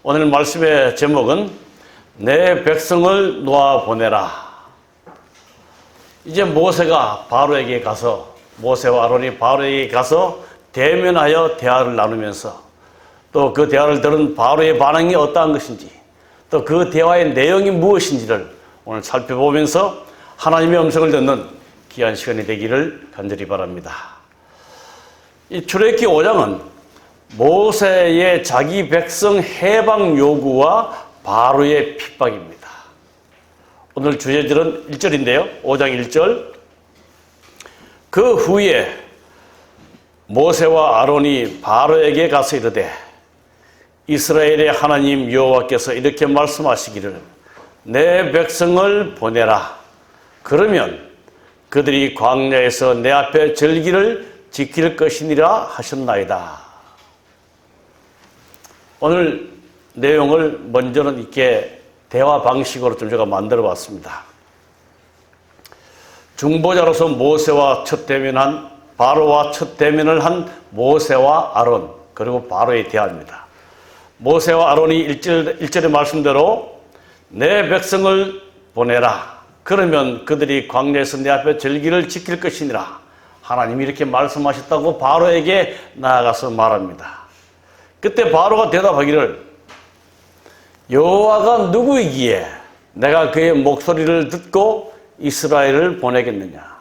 오늘 말씀의 제목은 내 백성을 놓아 보내라. 이제 모세가 바로에게 가서 모세와 아론이 바로에게 가서 대면하여 대화를 나누면서 또 그 대화를 들은 바로의 반응이 어떠한 것인지 또 그 대화의 내용이 무엇인지를 오늘 살펴보면서 하나님의 음성을 듣는 귀한 시간이 되기를 간절히 바랍니다. 이 출애굽기 5장은 모세의 자기 백성 해방 요구와 바로의 핍박입니다. 오늘 주제들은 1절인데요. 5장 1절. 그 후에 모세와 아론이 바로에게 가서 이르되 이스라엘의 하나님 여호와께서 이렇게 말씀하시기를 내 백성을 보내라. 그러면 그들이 광야에서 내 앞에 절기를 지킬 것이니라 하셨나이다. 오늘 내용을 먼저는 이렇게 대화 방식으로 좀 제가 만들어 봤습니다. 중보자로서 모세와 첫 대면한 바로와 첫 대면을 한 모세와 아론 그리고 바로의 대화입니다. 모세와 아론이 1절의 말씀대로 내 백성을 보내라. 그러면 그들이 광야에서 내 앞에 절기를 지킬 것이니라. 하나님이 이렇게 말씀하셨다고 바로에게 나아가서 말합니다. 그때 바로가 대답하기를 여호와가 누구이기에 내가 그의 목소리를 듣고 이스라엘을 보내겠느냐.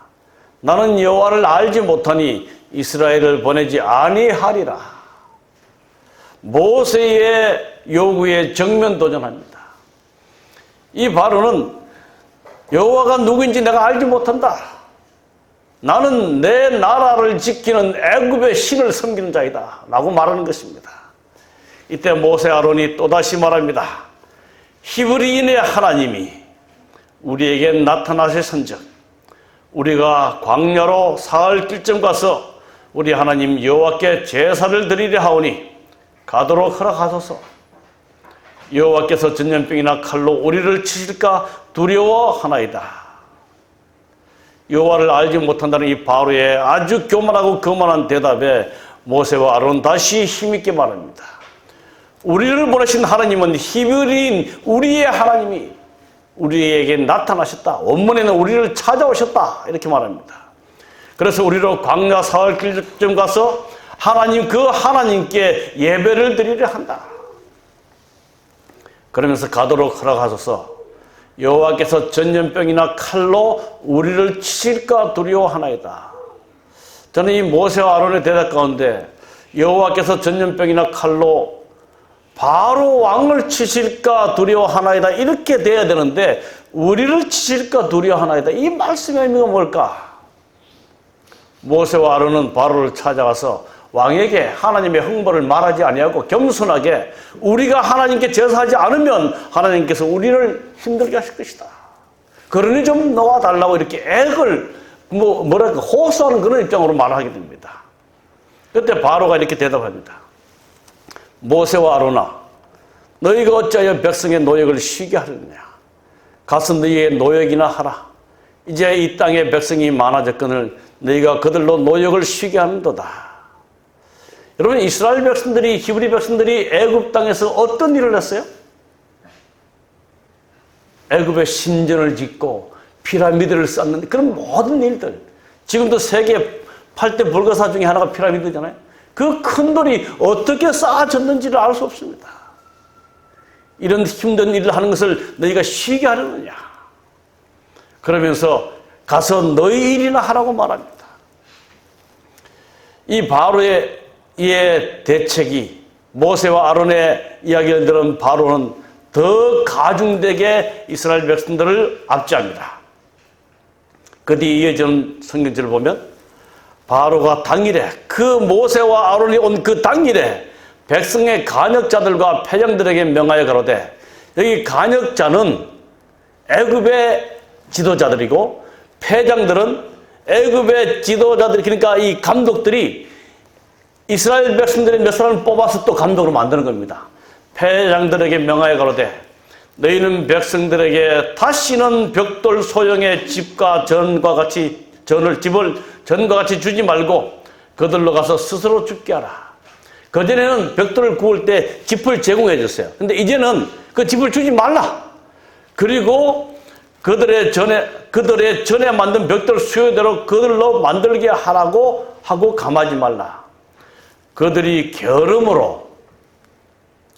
나는 여호와를 알지 못하니 이스라엘을 보내지 아니하리라. 모세의 요구에 정면 도전합니다. 이 바로는 여호와가 누구인지 내가 알지 못한다. 나는 내 나라를 지키는 애굽의 신을 섬기는 자이다 라고 말하는 것입니다. 이때 모세 아론이 또다시 말합니다. 히브리인의 하나님이 우리에게 나타나셨은즉 우리가 광야로 사흘 길쯤 가서 우리 하나님 여호와께 제사를 드리려 하오니 가도록 허락하소서. 여호와께서 전염병이나 칼로 우리를 치실까 두려워하나이다. 여호와를 알지 못한다는 이 바로의 아주 교만하고 거만한 대답에 모세와 아론은 다시 힘있게 말합니다. 우리를 보내신 하나님은 히브리인 우리의 하나님이 우리에게 나타나셨다. 원문에는 우리를 찾아오셨다. 이렇게 말합니다. 그래서 우리로 광야 사흘 길쯤 가서 하나님 그 하나님께 예배를 드리려 한다. 그러면서 가도록 허락하소서. 여호와께서 전염병이나 칼로 우리를 치실까 두려워하나이다. 저는 이 모세와 아론의 대답 가운데 여호와께서 전염병이나 칼로 바로 왕을 치실까 두려워하나이다 이렇게 돼야 되는데 우리를 치실까 두려워하나이다. 이 말씀의 의미가 뭘까? 모세와 아론은 바로를 찾아가서 왕에게 하나님의 흥보를 말하지 아니하고 겸손하게 우리가 하나님께 제사하지 않으면 하나님께서 우리를 힘들게 하실 것이다. 그러니 좀 놓아달라고 이렇게 액을 호소하는 그런 입장으로 말하게 됩니다. 그때 바로가 이렇게 대답합니다. 모세와 아론아, 너희가 어찌하여 백성의 노역을 쉬게 하느냐? 가서 너희의 노역이나 하라. 이제 이 땅에 백성이 많아졌거늘 너희가 그들로 노역을 쉬게 하는도다. 여러분, 이스라엘 백성들이, 히브리 백성들이 애굽 땅에서 어떤 일을 했어요? 애굽에 신전을 짓고 피라미드를 쌓는 그런 모든 일들. 지금도 세계 8대 불가사 중에 하나가 피라미드잖아요. 그 큰 돌이 어떻게 쌓아졌는지를 알 수 없습니다. 이런 힘든 일을 하는 것을 너희가 쉬게 하려느냐. 그러면서 가서 너희 일이나 하라고 말합니다. 이 바로의 이의 대책이 모세와 아론의 이야기를 들은 바로는 더 가중되게 이스라엘 백성들을 압제합니다. 그 뒤에 이어지는 성경절을 보면 바로가 당일에 그 모세와 아론이 온 그 당일에 백성의 간역자들과 패장들에게 명하여 가로되 여기 간역자는 애굽의 지도자들이고 패장들은 애굽의 지도자들 그러니까 이 감독들이 이스라엘 백성들의 몇 사람을 뽑아서 또 감독으로 만드는 겁니다. 패장들에게 명하여 가로되 너희는 백성들에게 다시는 벽돌 소형의 집과 전과 같이 집을 전과 같이 주지 말고 그들로 가서 스스로 죽게 하라. 그전에는 벽돌을 구울 때 짚을 제공해 줬어요. 근데 이제는 그 짚을 주지 말라. 그리고 그들의 전에 만든 벽돌 수요대로 그들로 만들게 하라고 하고 감하지 말라. 그들이 게으름으로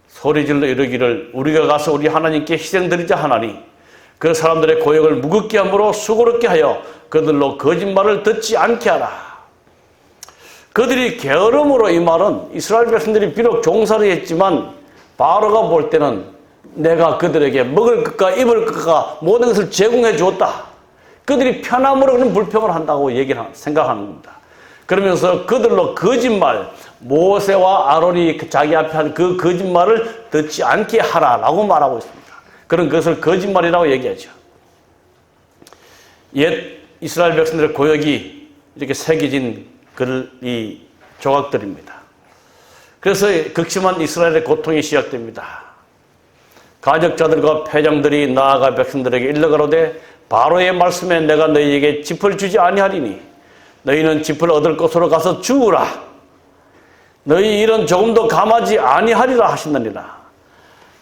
소리질러 이르기를 우리가 가서 우리 하나님께 희생드리자 하나니 그 사람들의 고역을 무겁게 함으로 수고롭게 하여 그들로 거짓말을 듣지 않게 하라. 그들이 게으름으로, 이 말은 이스라엘 백성들이 비록 종살이 했지만 바로가 볼 때는 내가 그들에게 먹을 것과 입을 것과 모든 것을 제공해 주었다. 그들이 편함으로 그런 불평을 한다고 생각하는 겁니다. 그러면서 그들로 거짓말, 모세와 아론이 자기 앞에 한 그 거짓말을 듣지 않게 하라라고 말하고 있습니다. 그런 것을 거짓말이라고 얘기하죠. 옛 이스라엘 백성들의 고역이 이렇게 새겨진 이 조각들입니다. 그래서 극심한 이스라엘의 고통이 시작됩니다. 가적자들과 패장들이 나아가 백성들에게 일러가로되 바로의 말씀에 내가 너희에게 짚을 주지 아니하리니 너희는 짚을 얻을 곳으로 가서 주우라. 너희 일은 조금도 감하지 아니하리라 하시느니라.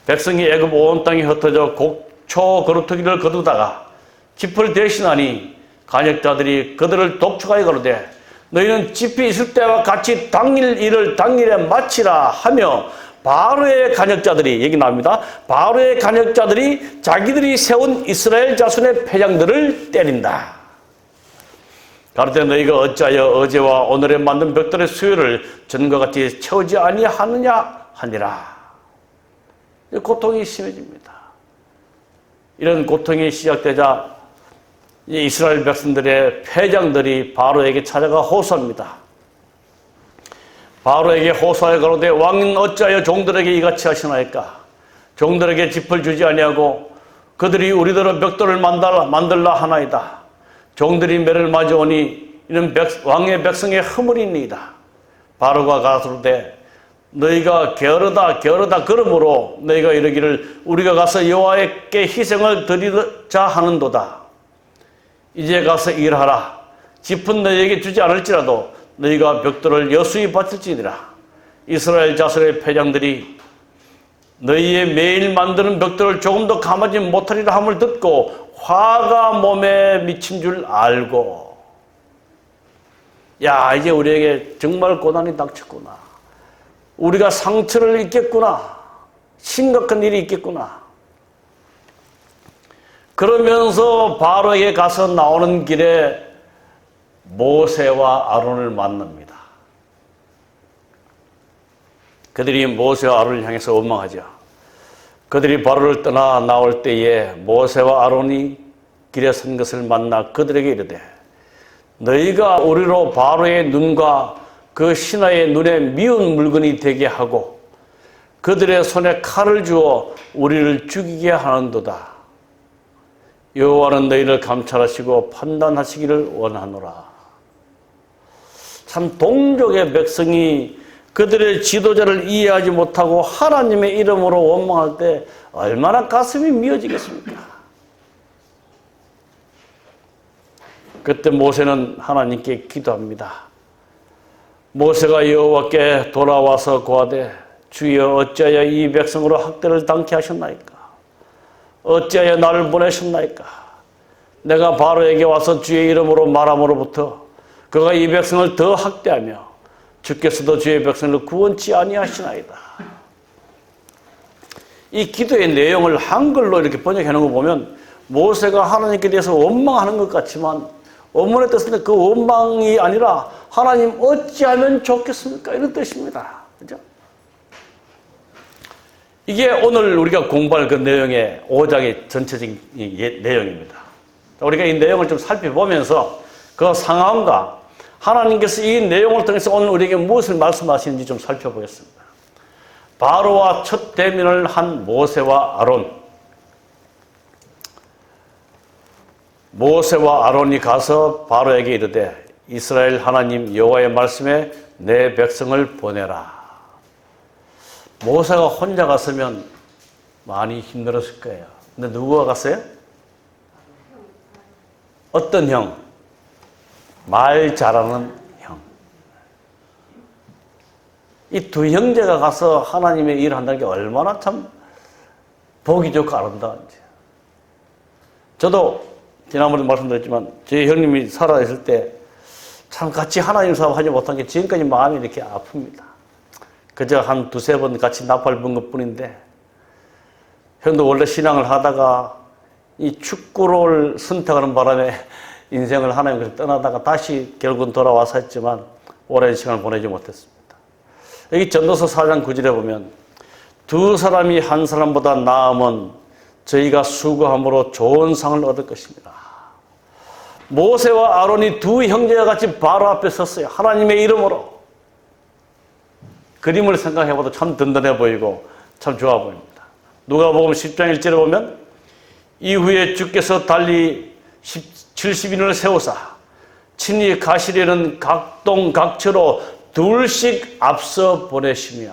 백성이 애굽 온 땅에 흩어져 곡초 거루터기를 거두다가 짚을 대신하니 간역자들이 그들을 독촉하여 가로되 너희는 짚이 있을 때와 같이 당일 일을 당일에 마치라 하며 바로의 간역자들이 얘기 나옵니다. 바로의 간역자들이 자기들이 세운 이스라엘 자손의 패장들을 때린다. 가로되 너희가 어찌하여 어제와 오늘에 만든 벽돌의 수요를 전과 같이 채우지 아니하느냐 하니라. 고통이 심해집니다. 이런 고통이 시작되자 이스라엘 백성들의 패장들이 바로에게 찾아가 호소합니다. 바로에게 호소하여 가로되 왕은 어찌하여 종들에게 이같이 하시나이까? 종들에게 짚을 주지 아니하고 그들이 우리더러 벽돌을 만들라 하나이다. 종들이 매를 맞아오니 이는 왕의 백성의 허물이니이다. 바로가 가로되 너희가 게으르다 그러므로 너희가 이르기를 우리가 가서 여호와께 희생을 드리자 하는도다. 이제 가서 일하라. 짚은 너희에게 주지 않을지라도 너희가 벽돌을 여수히 바칠지니라. 이스라엘 자손의 패장들이 너희의 매일 만드는 벽돌을 조금도 감하지 못하리라 함을 듣고 화가 몸에 미친 줄 알고 야 이제 우리에게 정말 고난이 닥쳤구나. 우리가 상처를 입겠구나. 심각한 일이 있겠구나. 그러면서 바로에게 가서 나오는 길에 모세와 아론을 만납니다. 그들이 모세와 아론을 향해서 원망하죠. 그들이 바로를 떠나 나올 때에 모세와 아론이 길에 선 것을 만나 그들에게 이르되 너희가 우리로 바로의 눈과 그 신하의 눈에 미운 물건이 되게 하고 그들의 손에 칼을 주어 우리를 죽이게 하는도다. 여호와는 너희를 감찰하시고 판단하시기를 원하노라. 참 동족의 백성이 그들의 지도자를 이해하지 못하고 하나님의 이름으로 원망할 때 얼마나 가슴이 미어지겠습니까? 그때 모세는 하나님께 기도합니다. 모세가 여호와께 돌아와서 고하되 주여 어찌하여 이 백성으로 학대를 당케 하셨나이까? 어찌하여 나를 보내셨나이까? 내가 바로에게 와서 주의 이름으로 말함으로부터 그가 이 백성을 더 학대하며 주께서도 주의 백성을 구원치 아니하시나이다. 이 기도의 내용을 한글로 이렇게 번역해 놓은 거 보면 모세가 하나님께 대해서 원망하는 것 같지만 원문의 뜻은 그 원망이 아니라 하나님 어찌하면 좋겠습니까? 이런 뜻입니다. 그죠? 이게 오늘 우리가 공부할 그 내용의 5장의 전체적인 내용입니다. 우리가 이 내용을 좀 살펴보면서 그 상황과 하나님께서 이 내용을 통해서 오늘 우리에게 무엇을 말씀하시는지 좀 살펴보겠습니다. 바로와 첫 대면을 한 모세와 아론. 모세와 아론이 가서 바로에게 이르되 이스라엘 하나님 여호와의 말씀에 내 백성을 보내라. 모세가 혼자 갔으면 많이 힘들었을 거예요. 근데 누구가 갔어요? 어떤 형? 말 잘하는 형. 이 두 형제가 가서 하나님의 일을 한다는 게 얼마나 참 보기 좋고 아름다운지. 저도 지난번에 말씀드렸지만 제 형님이 살아있을 때 참 같이 하나님 사업하지 못한 게 지금까지 마음이 이렇게 아픕니다. 그저 한 두세 번 같이 나팔 분 것뿐인데, 형도 원래 신앙을 하다가 이 축구를 선택하는 바람에 인생을 하나님께서 떠나다가 다시 결국은 돌아와서 했지만 오랜 시간을 보내지 못했습니다. 여기 전도서 4장 9절에 보면 두 사람이 한 사람보다 나으면 저희가 수고함으로 좋은 상을 얻을 것입니다. 모세와 아론이 두 형제와 같이 바로 앞에 섰어요. 하나님의 이름으로. 그림을 생각해봐도 참 든든해 보이고 참 좋아 보입니다. 누가복음 10장 1절에 보면 이후에 주께서 달리 70인을 세우사 친히 가시려는 각동 각처로 둘씩 앞서 보내시며.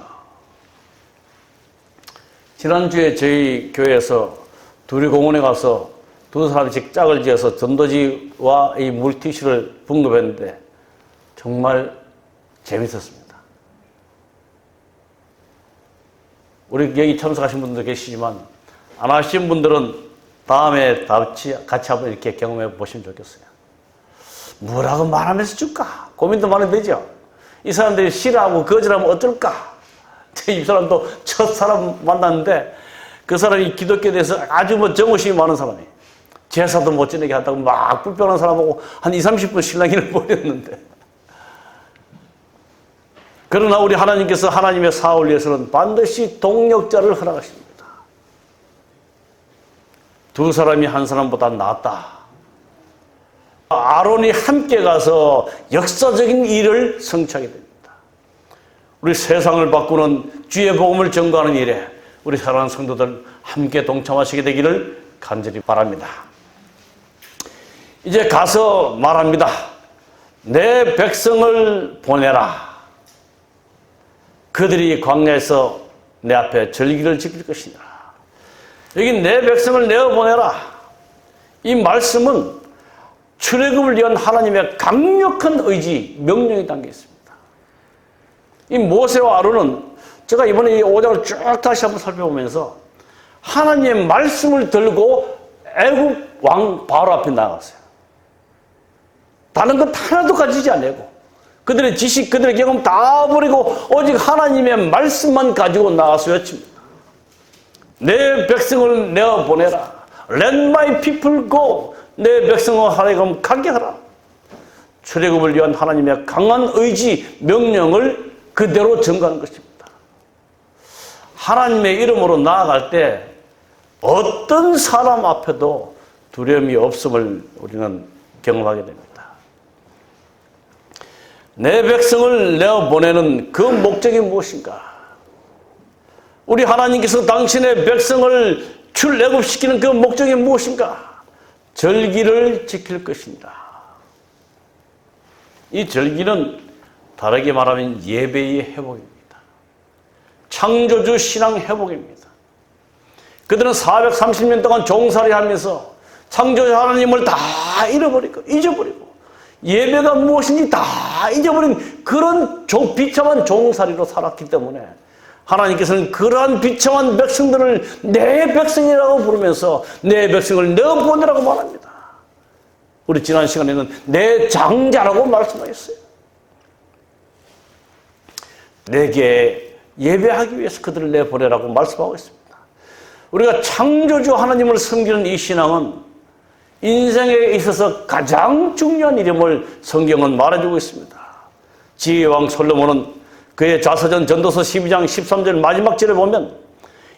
지난주에 저희 교회에서 둘이 공원에 가서 두 사람씩 짝을 지어서 전도지와 이 물티슈를 분급했는데 정말 재밌었습니다. 우리 여기 참석하신 분도 계시지만 안 하신 분들은 다음에 같이 한번 이렇게 경험해 보시면 좋겠어요. 뭐라고 말하면서 줄까? 고민도 많이 되죠. 이 사람들이 싫어하고 거절하면 어떨까? 이 사람도 첫 사람 만났는데 그 사람이 기독교에 대해서 아주 정의심이 많은 사람이에요. 제사도 못 지내게 한다고 막 불편한 사람하고 한 20-30분 실랑이를 벌였는데, 그러나 우리 하나님께서 하나님의 사업을 위해서는 반드시 동력자를 허락하십니다. 두 사람이 한 사람보다 낫다. 아론이 함께 가서 역사적인 일을 성취하게 됩니다. 우리 세상을 바꾸는 주의 복음을 전가하는 일에 우리 사랑하는 성도들 함께 동참하시게 되기를 간절히 바랍니다. 이제 가서 말합니다. 내 백성을 보내라. 그들이 광야에서 내 앞에 절기를 지킬 것이니라. 여기 내 백성을 내어보내라. 이 말씀은 출애굽을 위한 하나님의 강력한 의지, 명령이 담겨 있습니다. 이 모세와 아론은 제가 이번에 이 5장을 쭉 다시 한번 살펴보면서 하나님의 말씀을 들고 애굽 왕 바로 앞에 나갔어요. 다른 것 하나도 가지지 않고 그들의 지식, 그들의 경험 다 버리고 오직 하나님의 말씀만 가지고 나가서 외칩니다. 내 백성을 내어보내라. Let my people go. 내 백성을 하나님 가게 하라. 출애굽을 위한 하나님의 강한 의지, 명령을 그대로 전가하는 것입니다. 하나님의 이름으로 나아갈 때 어떤 사람 앞에도 두려움이 없음을 우리는 경험하게 됩니다. 내 백성을 내어보내는 그 목적이 무엇인가? 우리 하나님께서 당신의 백성을 출애굽시키는 그 목적이 무엇인가? 절기를 지킬 것입니다. 이 절기는 다르게 말하면 예배의 회복입니다. 창조주 신앙 회복입니다. 그들은 430년 동안 종살이 하면서 창조주 하나님을 다 잊어버리고 예배가 무엇인지 다 잊어버린 그런 비참한 종살이로 살았기 때문에 하나님께서는 그러한 비참한 백성들을 내 백성이라고 부르면서 내 백성을 내어보내라고 말합니다. 우리 지난 시간에는 내 장자라고 말씀하셨어요. 내게 예배하기 위해서 그들을 내보내라고 말씀하고 있습니다. 우리가 창조주 하나님을 섬기는 이 신앙은 인생에 있어서 가장 중요한 이름을 성경은 말해주고 있습니다. 지혜의 왕 솔로몬은 그의 자서전 전도서 12장 13절 마지막 절에 보면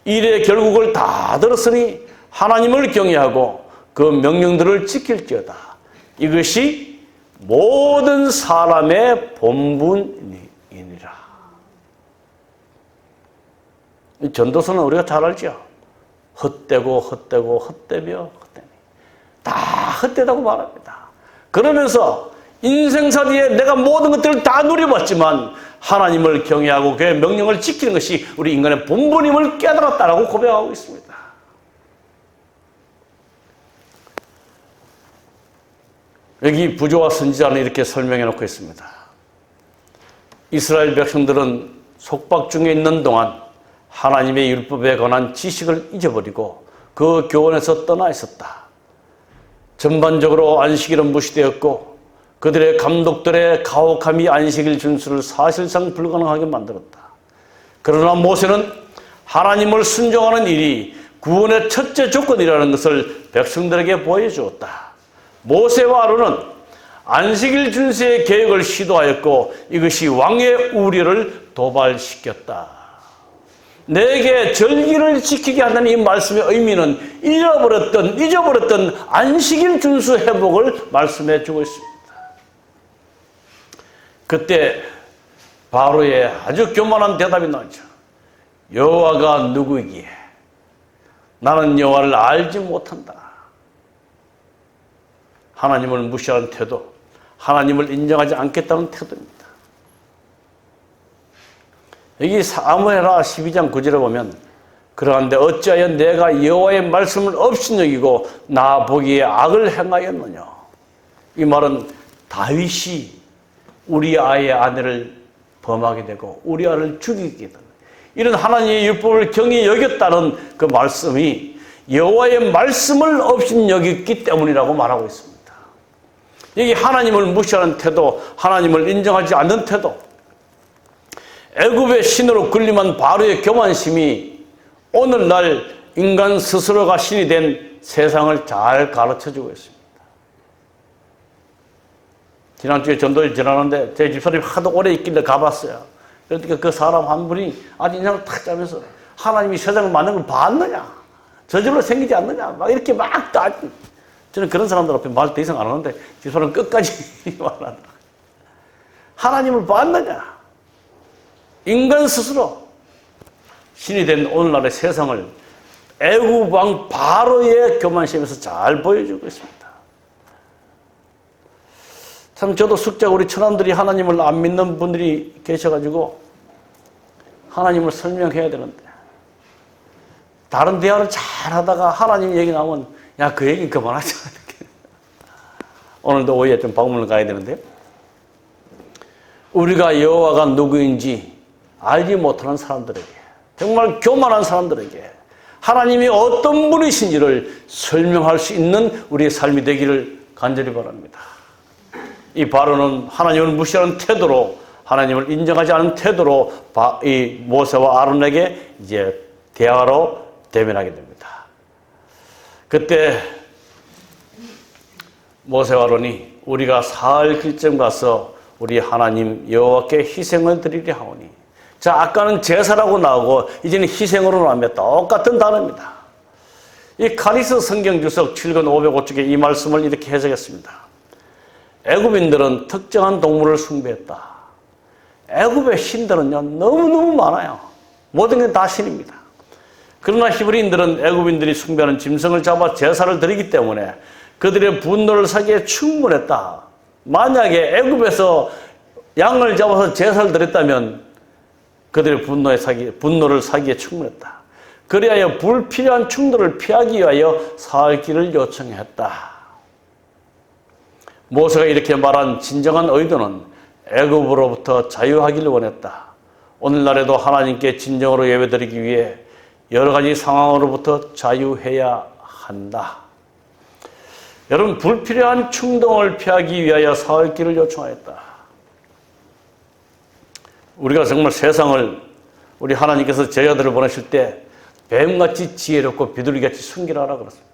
일의 결국을 다 들었으니 하나님을 경외하고 그 명령들을 지킬지어다. 이것이 모든 사람의 본분이니라. 이 전도서는 우리가 잘 알죠. 헛되고 헛되며 다 헛되다고 말합니다. 그러면서 인생살이에 내가 모든 것들을 다 누려봤지만 하나님을 경외하고 그의 명령을 지키는 것이 우리 인간의 본분임을 깨달았다라고 고백하고 있습니다. 여기 부조와 선지자는 이렇게 설명해 놓고 있습니다. 이스라엘 백성들은 속박 중에 있는 동안 하나님의 율법에 관한 지식을 잊어버리고 그 교원에서 떠나 있었다. 전반적으로 안식일은 무시되었고 그들의 감독들의 가혹함이 안식일 준수를 사실상 불가능하게 만들었다. 그러나 모세는 하나님을 순종하는 일이 구원의 첫째 조건이라는 것을 백성들에게 보여주었다. 모세와 아론은 안식일 준수의 계획을 시도하였고 이것이 왕의 우려를 도발시켰다. 내게 절기를 지키게 한다는 이 말씀의 의미는 잊어버렸던 안식일 준수 회복을 말씀해 주고 있습니다. 그때 바로의 아주 교만한 대답이 나오죠. 여호와가 누구이기에 나는 여호와를 알지 못한다. 하나님을 무시하는 태도, 하나님을 인정하지 않겠다는 태도입니다. 여기 사무엘하 12장 9절에 보면 그러한데 어찌하여 내가 여호와의 말씀을 업신여기고 나 보기에 악을 행하였느냐. 이 말은 다윗이 우리아의 아내를 범하게 되고 우리아를 죽이게 되는 이런 하나님의 율법을 경히 여겼다는 그 말씀이 여호와의 말씀을 업신여겼기 때문이라고 말하고 있습니다. 여기 하나님을 무시하는 태도, 하나님을 인정하지 않는 태도, 애굽의 신으로 군림한 바로의 교만심이 오늘날 인간 스스로가 신이 된 세상을 잘 가르쳐주고 있습니다. 지난주에 전도를 지나는데 제 집사람이 하도 오래 있길래 가봤어요. 그러니까 그 사람 한 분이 아주 인상을 탁 짜면서 하나님이 세상을 만든 걸 봤느냐? 저절로 생기지 않느냐? 막 이렇게 막 따지. 저는 그런 사람들 앞에 말 더 이상 안 하는데 집사람은 끝까지 말한다. 하나님을 봤느냐? 인간 스스로 신이 된 오늘날의 세상을 애굽 왕 바로의 교만심에서 잘 보여주고 있습니다. 참 저도 숙제가 우리 처남들이 하나님을 안 믿는 분들이 계셔가지고 하나님을 설명해야 되는데 다른 대화를 잘 하다가 하나님 얘기 나오면 야, 그 얘기 그만하자. 오늘도 오후에 좀 방문을 가야 되는데 우리가 여호와가 누구인지 알지 못하는 사람들에게 정말 교만한 사람들에게 하나님이 어떤 분이신지를 설명할 수 있는 우리의 삶이 되기를 간절히 바랍니다. 이 바로는 하나님을 무시하는 태도로 하나님을 인정하지 않은 태도로 이 모세와 아론에게 이제 대화로 대면하게 됩니다. 그때 모세와 아론이 우리가 사흘 길쯤 가서 우리 하나님 여호와께 희생을 드리려 하오니 자 아까는 제사라고 나오고 이제는 희생으로 나오며 똑같은 단어입니다. 이 카리스 성경주석 7권 505쪽에 이 말씀을 이렇게 해석했습니다. 애굽인들은 특정한 동물을 숭배했다. 애굽의 신들은요 너무너무 많아요. 모든 게 다 신입니다. 그러나 히브리인들은 애굽인들이 숭배하는 짐승을 잡아 제사를 드리기 때문에 그들의 분노를 사기에 충분했다. 만약에 애굽에서 양을 잡아서 제사를 드렸다면 그들의 분노를 사기에 충분했다. 그리하여 불필요한 충돌을 피하기 위하여 사흘길을 요청했다. 모세가 이렇게 말한 진정한 의도는 애굽으로부터 자유하기를 원했다. 오늘날에도 하나님께 진정으로 예배드리기 위해 여러 가지 상황으로부터 자유해야 한다. 여러분, 불필요한 충동을 피하기 위하여 사흘길을 요청하였다. 우리가 정말 세상을 우리 하나님께서 제자들을 보내실 때 뱀같이 지혜롭고 비둘기같이 순결하라 그렇습니다.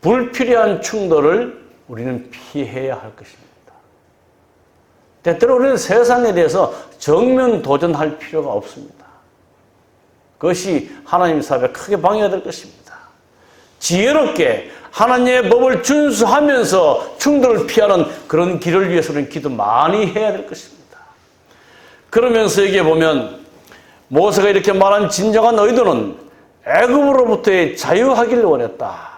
불필요한 충돌을 우리는 피해야 할 것입니다. 때때로 우리는 세상에 대해서 정면 도전할 필요가 없습니다. 그것이 하나님 사업에 크게 방해가 될 것입니다. 지혜롭게 하나님의 법을 준수하면서 충돌을 피하는 그런 길을 위해서 우리는 기도 많이 해야 될 것입니다. 그러면서 여기에 보면 모세가 이렇게 말한 진정한 의도는 애굽으로부터의 자유하기를 원했다.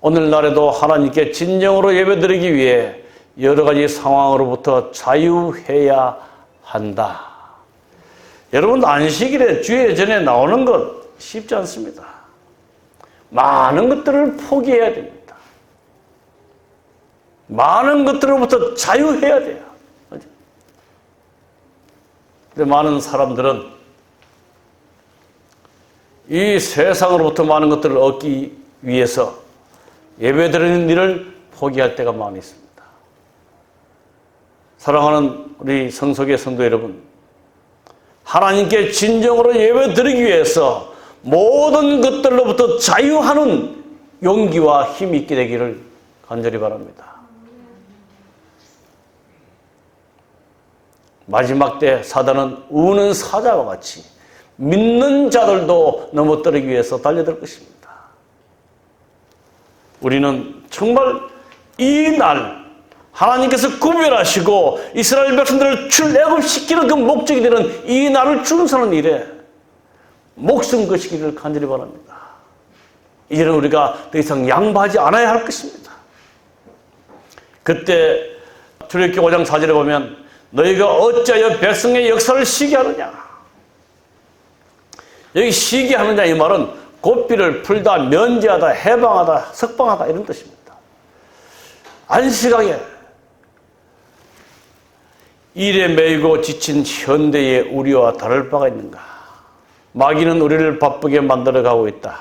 오늘날에도 하나님께 진정으로 예배드리기 위해 여러 가지 상황으로부터 자유해야 한다. 여러분, 안식일에 주의 전에 나오는 것 쉽지 않습니다. 많은 것들을 포기해야 됩니다. 많은 것들로부터 자유해야 돼요. 근데 많은 사람들은 이 세상으로부터 많은 것들을 얻기 위해서 예배드리는 일을 포기할 때가 많이 있습니다. 사랑하는 우리 성속의 성도 여러분, 하나님께 진정으로 예배드리기 위해서 모든 것들로부터 자유하는 용기와 힘이 있게 되기를 간절히 바랍니다. 마지막 때 사단은 우는 사자와 같이 믿는 자들도 넘어뜨리기 위해서 달려들 것입니다. 우리는 정말 이 날 하나님께서 구별하시고 이스라엘 백성들을 출애굽시키는 그 목적이 되는 이 날을 준수하는 일에 목숨 거시기를 간절히 바랍니다. 이제는 우리가 더 이상 양보하지 않아야 할 것입니다. 그때 출애굽기 5장 4절에 보면 너희가 어찌하여 백성의 역사를 시기하느냐. 여기 시기하느냐 이 말은 고삐를 풀다, 면제하다, 해방하다, 석방하다 이런 뜻입니다. 안식하게 일에 매이고 지친 현대의 우리와 다를 바가 있는가. 마귀는 우리를 바쁘게 만들어가고 있다.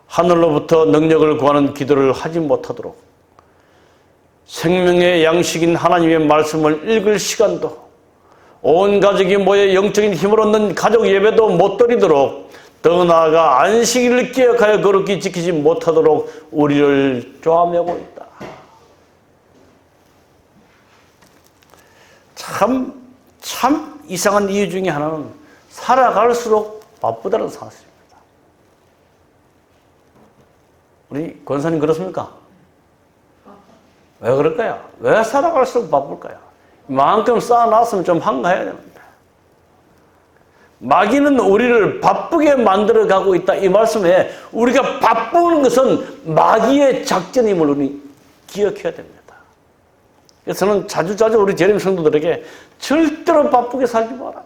하늘로부터 능력을 구하는 기도를 하지 못하도록 생명의 양식인 하나님의 말씀을 읽을 시간도 온 가족이 모여 영적인 힘을 얻는 가족 예배도 못 드리도록 더 나아가 안식일을 기억하여 거룩히 지키지 못하도록 우리를 쪼아매고 있다. 참 이상한 이유 중에 하나는 살아갈수록 바쁘다는 사실입니다. 우리 권사님 그렇습니까? 왜 그럴까요? 왜 살아갈수록 바쁠까요? 이만큼 쌓아놨으면 좀 한가해야 됩니다. 마귀는 우리를 바쁘게 만들어가고 있다. 이 말씀에 우리가 바쁘는 것은 마귀의 작전임을 우리 기억해야 됩니다. 그래서 저는 자주자주 우리 재림 성도들에게 절대로 바쁘게 살지 마라.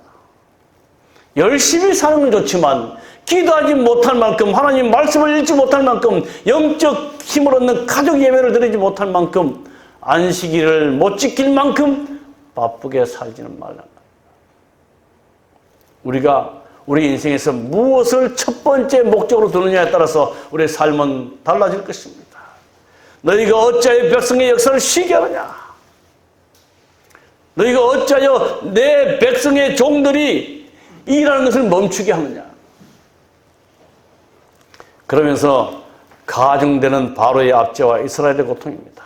열심히 사는 건 좋지만 기도하지 못할 만큼, 하나님 말씀을 읽지 못할 만큼, 영적 힘을 얻는 가족 예배를 드리지 못할 만큼, 안식일을 못 지킬 만큼 바쁘게 살지는 말라. 우리가 우리 인생에서 무엇을 첫 번째 목적으로 두느냐에 따라서 우리의 삶은 달라질 것입니다. 너희가 어찌하여 백성의 역사를 쉬게 하느냐? 너희가 어찌하여 내 백성의 종들이 일하는 것을 멈추게 하느냐? 그러면서 가중되는 바로의 압제와 이스라엘의 고통입니다.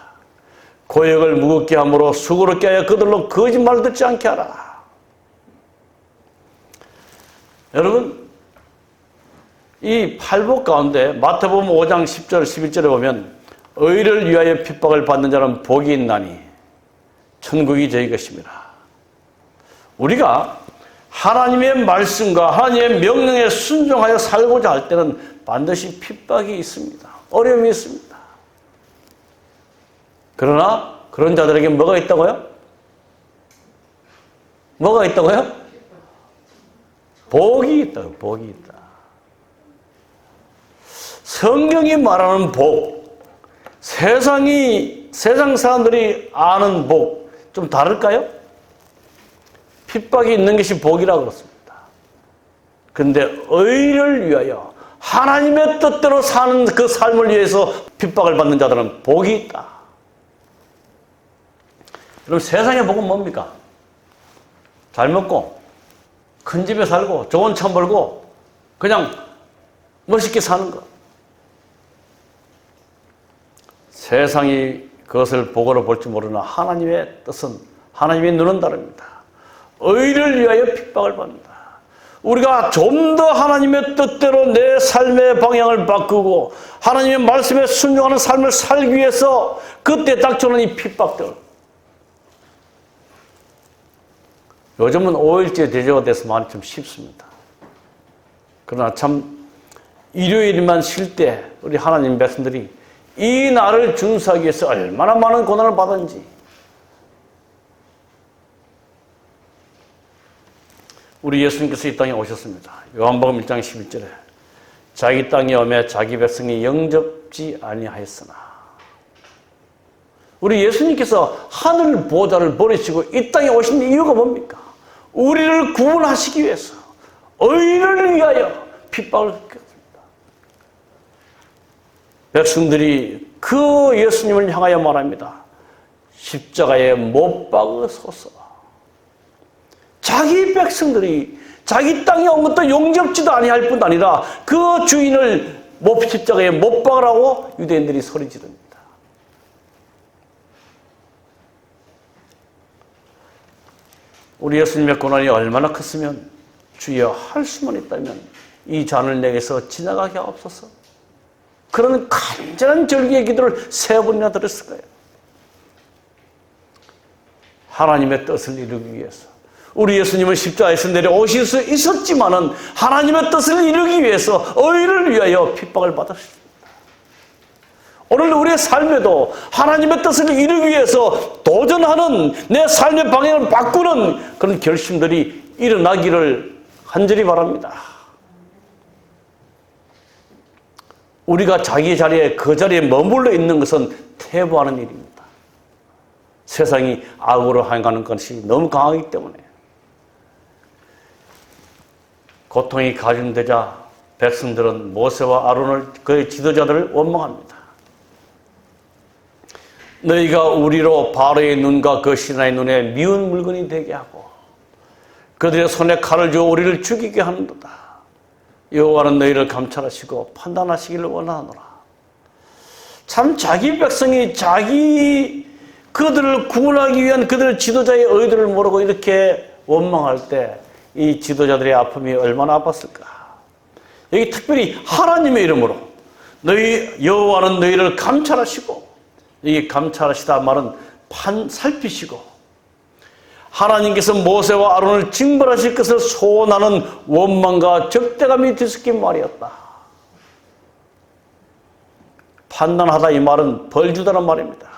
고역을 무겁게 함으로 수고롭게 하여 그들로 거짓말을 듣지 않게 하라. 여러분, 이 팔복 가운데 마태복음 5장 10절 11절에 보면 의를 위하여 핍박을 받는 자는 복이 있나니 천국이 저희 것입니다. 우리가 하나님의 말씀과 하나님의 명령에 순종하여 살고자 할 때는 반드시 핍박이 있습니다. 어려움이 있습니다. 그러나 그런 자들에게 뭐가 있다고요? 뭐가 있다고요? 복이 있다고요. 복이 있다. 성경이 말하는 복, 세상 사람들이 아는 복 좀 다를까요? 핍박이 있는 것이 복이라고 그렇습니다. 그런데 의를 위하여 하나님의 뜻대로 사는 그 삶을 위해서 핍박을 받는 자들은 복이 있다. 그럼 세상의 복은 뭡니까? 잘 먹고 큰 집에 살고 좋은 차 몰고 그냥 멋있게 사는 것. 세상이 그것을 복으로 볼지 모르나 하나님의 뜻은, 하나님의 눈은 다릅니다. 의를 위하여 핍박을 받는다. 우리가 좀 더 하나님의 뜻대로 내 삶의 방향을 바꾸고 하나님의 말씀에 순종하는 삶을 살기 위해서 그때 닥쳐오는 이 핍박들. 요즘은 5일째 대조가 돼서 많이 좀 쉽습니다. 그러나 참 일요일만 쉴 때 우리 하나님 백성들이 이 날을 준수하기 위해서 얼마나 많은 고난을 받았는지. 우리 예수님께서 이 땅에 오셨습니다. 요한복음 1장 11절에 자기 땅에 오매 자기 백성이 영접지 아니하였으나. 우리 예수님께서 하늘 보좌를 버리시고 이 땅에 오신 이유가 뭡니까? 우리를 구원하시기 위해서 의인을 위하여 핍박을 겪습니다. 백성들이 그 예수님을 향하여 말합니다. 십자가에 못 박으소서. 자기 백성들이 자기 땅에 온 것도 용접지도 아니할 뿐 아니라 그 주인을 십자가에 못 박으라고 유대인들이 소리 지릅니다. 우리 예수님의 고난이 얼마나 컸으면 주여 할 수만 있다면 이 잔을 내게서 지나가게 하옵소서. 그런 간절한 절기의 기도를 3번이나 드렸을 거예요. 하나님의 뜻을 이루기 위해서. 우리 예수님은 십자가에서 내려오실 수 있었지만은 하나님의 뜻을 이루기 위해서 의를 위하여 핍박을 받으셨습니다. 오늘 우리의 삶에도 하나님의 뜻을 이루기 위해서 도전하는 내 삶의 방향을 바꾸는 그런 결심들이 일어나기를 간절히 바랍니다. 우리가 자기 자리에 그 자리에 머물러 있는 것은 퇴보하는 일입니다. 세상이 악으로 향하는 것이 너무 강하기 때문에 고통이 가중되자 백성들은 모세와 아론을 그의 지도자들을 원망합니다. 너희가 우리로 바로의 눈과 그 신하의 눈에 미운 물건이 되게 하고 그들의 손에 칼을 주어 우리를 죽이게 하는도다. 여호와는 너희를 감찰하시고 판단하시기를 원하노라. 참 자기 백성이 그들을 구원하기 위한 그들의 지도자의 의도를 모르고 이렇게 원망할 때 이 지도자들의 아픔이 얼마나 아팠을까. 여기 특별히 하나님의 이름으로 여호와는 너희를 감찰하시고, 이 감찰하시다 말은 살피시고 하나님께서 모세와 아론을 징벌하실 것을 소원하는 원망과 적대감이 뒤섞인 말이었다. 판단하다 이 말은 벌주다는 말입니다.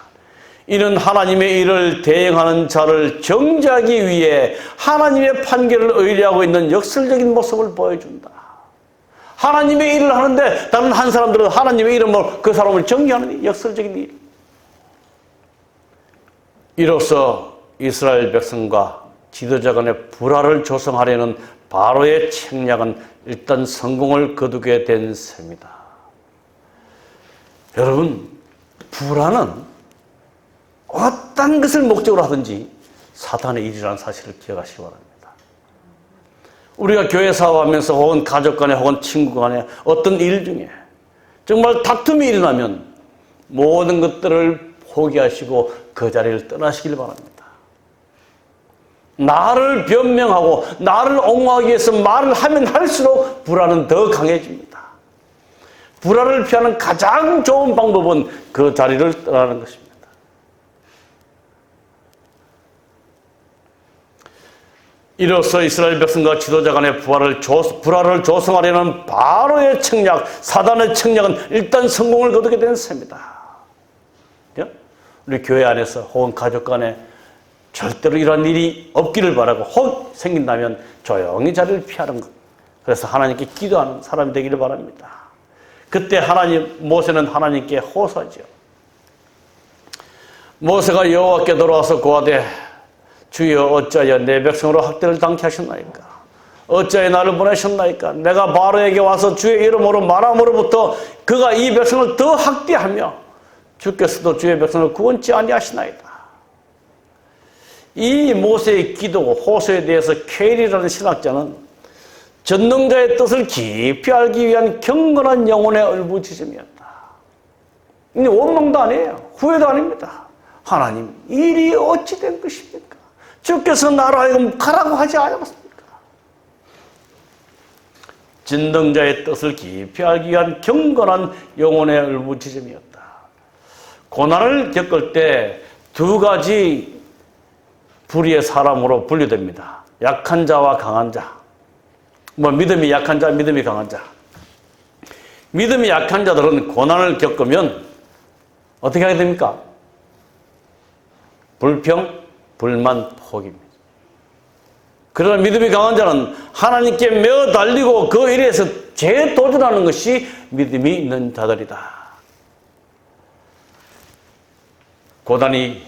이는 하나님의 일을 대행하는 자를 정죄하기 위해 하나님의 판결을 의뢰하고 있는 역설적인 모습을 보여준다. 하나님의 일을 하는데 다른 한 사람들은 하나님의 이름으로 그 사람을 정죄하는 역설적인 일. 이로써 이스라엘 백성과 지도자 간의 불화를 조성하려는 바로의 책략은 일단 성공을 거두게 된 셈이다. 여러분, 불화는 어떤 것을 목적으로 하든지 사탄의 일이라는 사실을 기억하시기 바랍니다. 우리가 교회 사업하면서 혹은 가족 간에 혹은 친구 간에 어떤 일 중에 정말 다툼이 일어나면 모든 것들을 포기하시고 그 자리를 떠나시길 바랍니다. 나를 변명하고 나를 옹호하기 위해서 말을 하면 할수록 불화는 더 강해집니다. 불화를 피하는 가장 좋은 방법은 그 자리를 떠나는 것입니다. 이로써 이스라엘 백성과 지도자 간의 불화를 조성하려는 바로의 책략, 사단의 책략은 일단 성공을 거두게 된 셈이다. 우리 교회 안에서 혹은 가족 간에 절대로 이런 일이 없기를 바라고 혹 생긴다면 조용히 자리를 피하는 것. 그래서 하나님께 기도하는 사람이 되기를 바랍니다. 그때 모세는 하나님께 호소하죠. 모세가 여호와께 돌아와서 고하되 주여 어찌하여 내 백성으로 학대를 당케 하셨나이까? 어찌하여 나를 보내셨나이까? 내가 바로에게 와서 주의 이름으로 말함으로부터 그가 이 백성을 더 학대하며 주께서도 주의 백성을 구원치 아니하시나이다. 이 모세의 기도, 호소에 대해서 케일이라는 신학자는 전능자의 뜻을 깊이 알기 위한 경건한 영혼의 울부짖음이었다. 원망도 아니에요. 후회도 아닙니다. 하나님, 일이 어찌 된 것입니까? 주께서 나로 하여금 가라고 하지 않았습니까? 진등자의 뜻을 깊이 알기 위한 경건한 영혼의 울부짖음이었다. 고난을 겪을 때 2가지 불의의 사람으로 분류됩니다. 약한 자와 강한 자. 믿음이 약한 자, 믿음이 강한 자. 믿음이 약한 자들은 고난을 겪으면 어떻게 하게 됩니까? 불평, 불만, 포기입니다. 그러나 믿음이 강한 자는 하나님께 매어 달리고 그 일에서 재도전하는 것이 믿음이 있는 자들이다. 고난이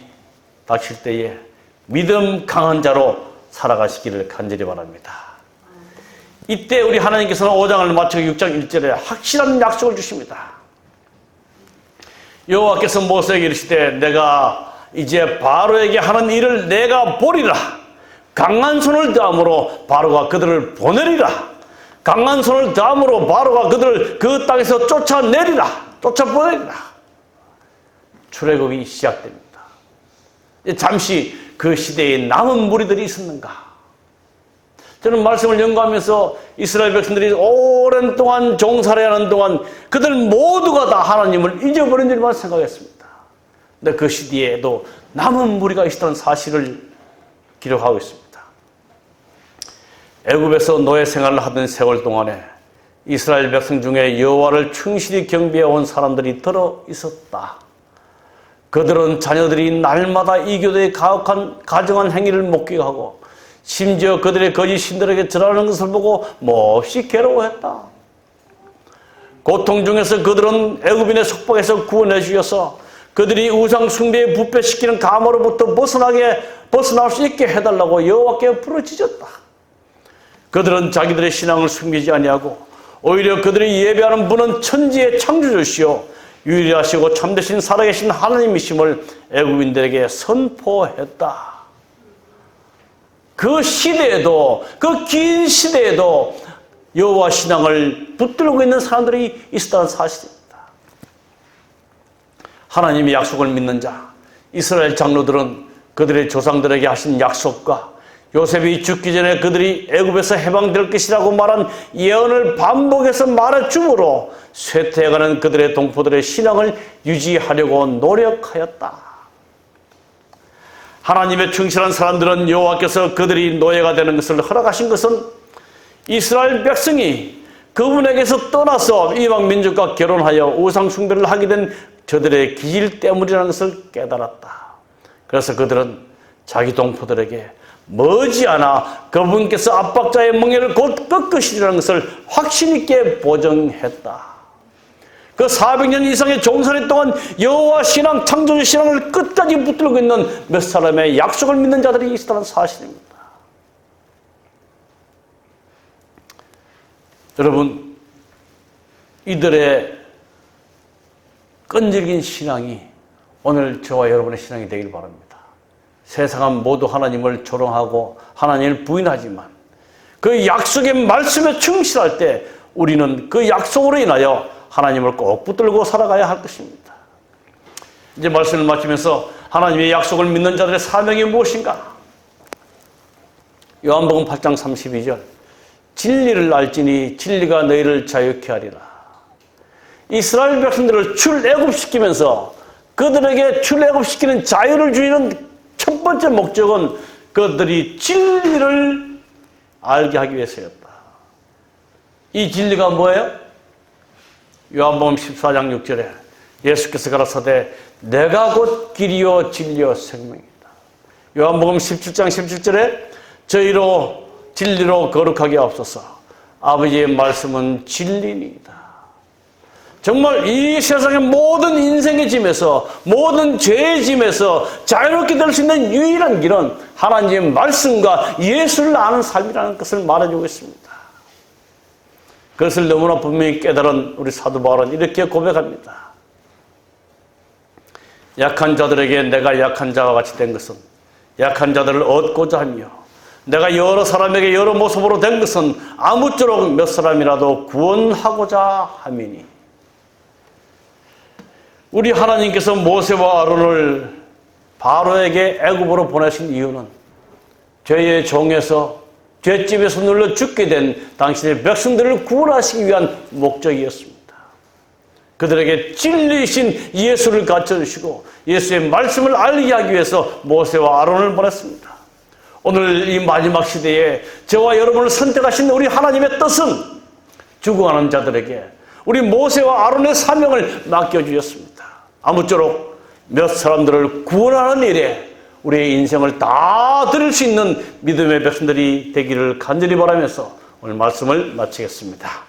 닥칠 때에 믿음 강한 자로 살아가시기를 간절히 바랍니다. 이때 우리 하나님께서는 5장을 마치고 6장 1절에 확실한 약속을 주십니다. 여호와께서 모세에게 이르시되 내가 이제 바로에게 하는 일을 내가 보리라. 강한 손을 다함으로 바로가 그들을 보내리라. 강한 손을 다함으로 바로가 그들을 그 땅에서 쫓아보내리라. 출애굽이 시작됩니다. 잠시 그 시대에 남은 무리들이 있었는가? 저는 말씀을 연구하면서 이스라엘 백성들이 오랜 동안 종살이 하는 동안 그들 모두가 다 하나님을 잊어버린 일만 생각했습니다. 근데 그 시대에도 남은 무리가 있었다는 사실을 기록하고 있습니다. 애굽에서 노예 생활을 하던 세월 동안에 이스라엘 백성 중에 여호와를 충실히 경배해 온 사람들이 들어 있었다. 그들은 자녀들이 날마다 이교도의 가혹한 가증한 행위를 목격하고 심지어 그들의 거짓 신들에게 절하는 것을 보고 몹시 괴로워했다. 고통 중에서 그들은 애굽인의 속박에서 구원해 주셔서 그들이 우상 숭배에 부패시키는 감화로부터 벗어날 수 있게 해달라고 여호와께 부르짖었다. 그들은 자기들의 신앙을 숨기지 아니하고 오히려 그들이 예배하는 분은 천지의 창조주시오 유일하시고 참되신 살아계신 하나님이심을 애굽인들에게 선포했다. 그 시대에도, 그 긴 시대에도 여호와 신앙을 붙들고 있는 사람들이 있었다는 사실입니다. 하나님의 약속을 믿는 자, 이스라엘 장로들은 그들의 조상들에게 하신 약속과 요셉이 죽기 전에 그들이 애굽에서 해방될 것이라고 말한 예언을 반복해서 말해주므로 쇠퇴해가는 그들의 동포들의 신앙을 유지하려고 노력하였다. 하나님의 충실한 사람들은 여호와께서 그들이 노예가 되는 것을 허락하신 것은 이스라엘 백성이 그분에게서 떠나서 이방 민족과 결혼하여 우상 숭배를 하게 된 저들의 기질 때문이라는 것을 깨달았다. 그래서 그들은 자기 동포들에게 머지않아 그분께서 압박자의 멍에를 곧 꺾으시리라는 것을 확신 있게 보정했다. 그 400년 이상의 종살이 동안 여호와 신앙, 창조주 신앙을 끝까지 붙들고 있는 몇 사람의 약속을 믿는 자들이 있다는 사실입니다. 여러분, 이들의 끈질긴 신앙이 오늘 저와 여러분의 신앙이 되길 바랍니다. 세상은 모두 하나님을 조롱하고 하나님을 부인하지만 그 약속의 말씀에 충실할 때 우리는 그 약속으로 인하여 하나님을 꼭 붙들고 살아가야 할 것입니다. 이제 말씀을 마치면서 하나님의 약속을 믿는 자들의 사명이 무엇인가? 요한복음 8장 32절 진리를 알지니 진리가 너희를 자유케 하리라. 이스라엘 백성들을 출애굽시키면서 그들에게 출애굽시키는 자유를 주는 첫 번째 목적은 그들이 진리를 알게 하기 위해서였다. 이 진리가 뭐예요? 요한복음 14장 6절에 예수께서 가라사대 내가 곧 길이요 진리요 생명이다. 요한복음 17장 17절에 저희로 진리로 거룩하게 하옵소서. 아버지의 말씀은 진리니이다. 정말 이 세상의 모든 인생의 짐에서 모든 죄의 짐에서 자유롭게 될 수 있는 유일한 길은 하나님의 말씀과 예수를 아는 삶이라는 것을 말해주고 있습니다. 그것을 너무나 분명히 깨달은 우리 사도 바울은 이렇게 고백합니다. 약한 자들에게 내가 약한 자와 같이 된 것은 약한 자들을 얻고자 하며 내가 여러 사람에게 여러 모습으로 된 것은 아무쪼록 몇 사람이라도 구원하고자 함이니. 우리 하나님께서 모세와 아론을 바로에게 애굽으로 보내신 이유는 죄의 종에서 죄집에서 눌러 죽게 된 당신의 백성들을 구원하시기 위한 목적이었습니다. 그들에게 진리이신 예수를 가르쳐주시고 예수의 말씀을 알게 하기 위해서 모세와 아론을 보냈습니다. 오늘 이 마지막 시대에 저와 여러분을 선택하신 우리 하나님의 뜻은 죽어가는 자들에게 우리 모세와 아론의 사명을 맡겨주셨습니다. 아무쪼록 몇 사람들을 구원하는 일에 우리의 인생을 다 드릴 수 있는 믿음의 백성들이 되기를 간절히 바라면서 오늘 말씀을 마치겠습니다.